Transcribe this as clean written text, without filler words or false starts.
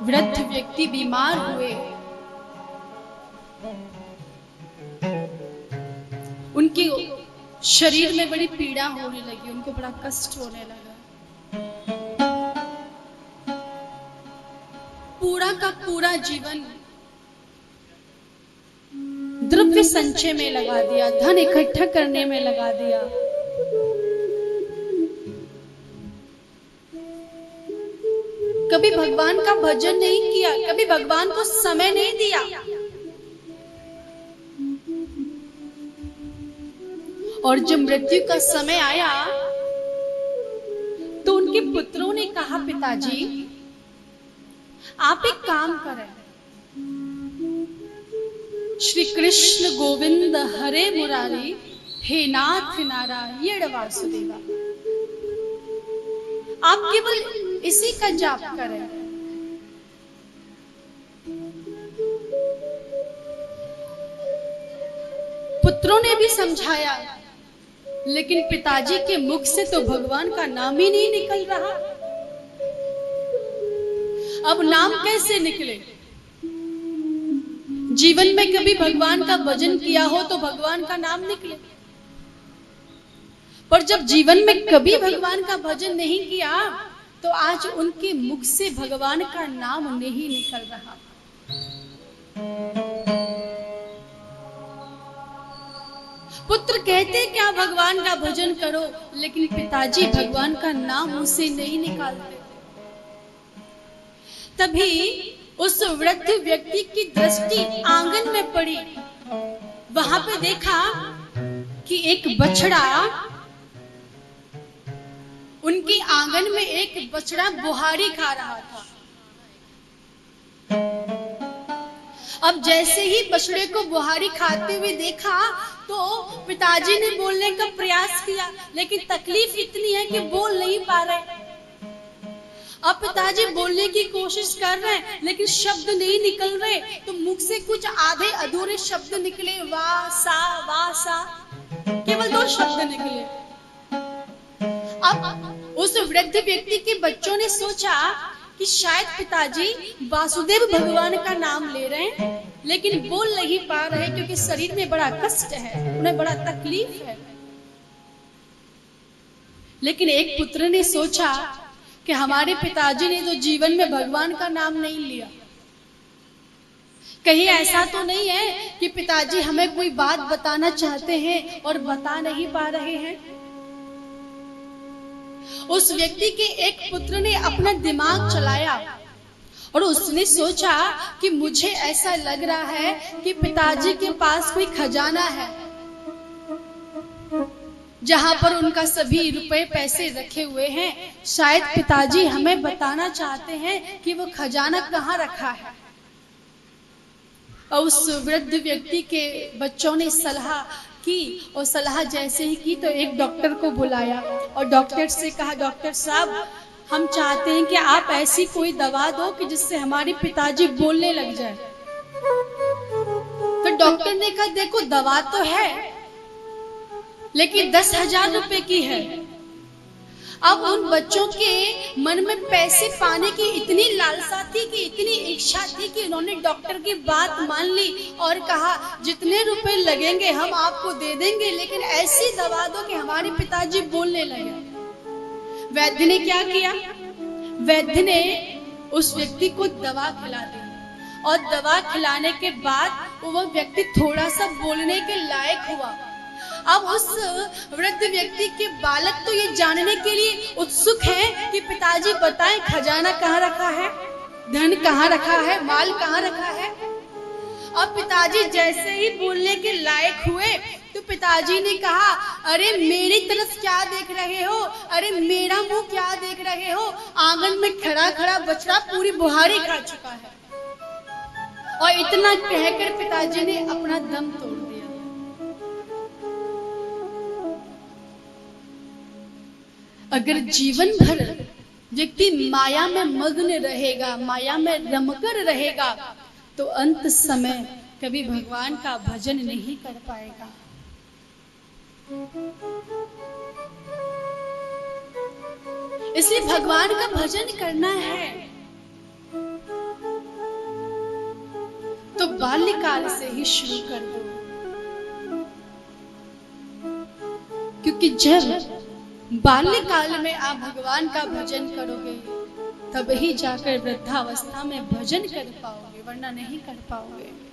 वृद्ध व्यक्ति बीमार हुए, उनके शरीर में बड़ी पीड़ा होने लगी, उनको बड़ा कष्ट होने लगा। पूरा का पूरा जीवन द्रव्य संचय में लगा दिया, धन इकट्ठा करने में लगा दिया। कभी भगवान का भजन नहीं किया, कभी भगवान को समय नहीं दिया। और जब मृत्यु का समय आया तो उनके पुत्रों ने कहा, पिताजी आप एक काम करें, श्री कृष्ण गोविंद हरे मुरारी हे नाथ नारायण वासुदेवा, आप केवल इसी का जाप करें। पुत्रों ने भी समझाया, लेकिन पिताजी के मुख से तो भगवान का नाम ही नहीं निकल रहा। अब नाम कैसे निकले? जीवन में कभी भगवान का भजन किया हो तो भगवान का नाम निकले, पर जब जीवन में कभी भगवान का भजन नहीं किया तो आज उनके मुख से भगवान का नाम नहीं निकल रहा। पुत्र कहते क्या भगवान का भजन करो, लेकिन पिताजी भगवान का नाम मुंह से नहीं निकालते। तभी उस वृद्ध व्यक्ति की दृष्टि आंगन में पड़ी। वहां पे देखा कि एक बछड़ा, उनके आंगन में एक बछड़ा बुहारी खा रहा था। अब जैसे ही बछड़े को बुहारी खाते हुए देखा तो पिताजी ने बोलने का प्रयास किया, लेकिन तकलीफ इतनी है कि बोल नहीं पा रहे। अब पिताजी बोलने की कोशिश कर रहे हैं, लेकिन शब्द नहीं निकल रहे, तो मुख से कुछ आधे अधूरे शब्द निकले, वा सा, केवल 2 शब्द निकले। अब उस वृद्ध व्यक्ति के बच्चों ने सोचा कि शायद पिताजी वासुदेव भगवान का नाम ले रहे हैं, लेकिन बोल नहीं पा रहे क्योंकि शरीर में बड़ा कष्ट है, उन्हें बड़ा तकलीफ है। लेकिन एक पुत्र ने सोचा कि हमारे पिताजी ने तो जीवन में भगवान का नाम नहीं लिया, कहीं ऐसा तो नहीं है कि पिताजी हमें कोई बात बताना चाहते हैं और बता नहीं पा रहे हैं। उस व्यक्ति के एक पुत्र ने अपना दिमाग चलाया और उसने सोचा कि मुझे ऐसा लग रहा है कि पिताजी के पास कोई खजाना है, जहां पर उनका सभी रुपए पैसे रखे हुए हैं। शायद पिताजी हमें बताना चाहते हैं कि वो खजाना कहाँ रखा है। और उस वृद्ध व्यक्ति के बच्चों ने सलाह की, और सलाह जैसे ही की तो एक डॉक्टर को बुलाया और डॉक्टर से कहा, डॉक्टर साहब हम चाहते हैं कि आप ऐसी कोई दवा दो कि जिससे हमारे पिताजी बोलने लग जाए। तो डॉक्टर ने कहा, देखो दवा तो है लेकिन 10,000 रुपए की है। अब उन बच्चों के मन में पैसे पाने की इतनी लालसा थी, कि इतनी इच्छा थी कि उन्होंने डॉक्टर की बात मान ली और कहा, जितने रुपए लगेंगे हम आपको दे देंगे, लेकिन ऐसी दवा दो कि हमारे पिताजी बोलने लगे। वैद्य ने क्या किया? वैद्य ने उस व्यक्ति को दवा खिला दी, और दवा खिलाने के बाद वो व्यक्ति थोड़ा सा बोलने के लायक हुआ। अब उस वृद्ध व्यक्ति के बालक तो ये जानने के लिए उत्सुक हैं कि पिताजी बताएं खजाना कहाँ रखा है, धन कहाँ रखा है, माल कहाँ रखा है। अब पिताजी जैसे ही बोलने के लायक हुए तो पिताजी ने कहा, अरे मेरी तरफ क्या देख रहे हो, अरे मेरा मुंह क्या देख रहे हो, आंगन में खड़ा खड़ा बछड़ा पूरी बुहारी खा चुका है। और इतना कहकर पिताजी ने अपना दम तोड़ दिया। अगर जीवन भर व्यक्ति माया में मग्न रहेगा, माया में रमकर रहेगा, तो अंत समय कभी भगवान का भजन नहीं कर पाएगा। इसलिए भगवान का भजन करना है। तो बाल्यकाल से ही शुरू कर दो, क्योंकि जब बाल्यकाल में आप भगवान का भजन करोगे तब ही जाकर वृद्धावस्था में भजन कर पाओगे, वरना नहीं कर पाओगे।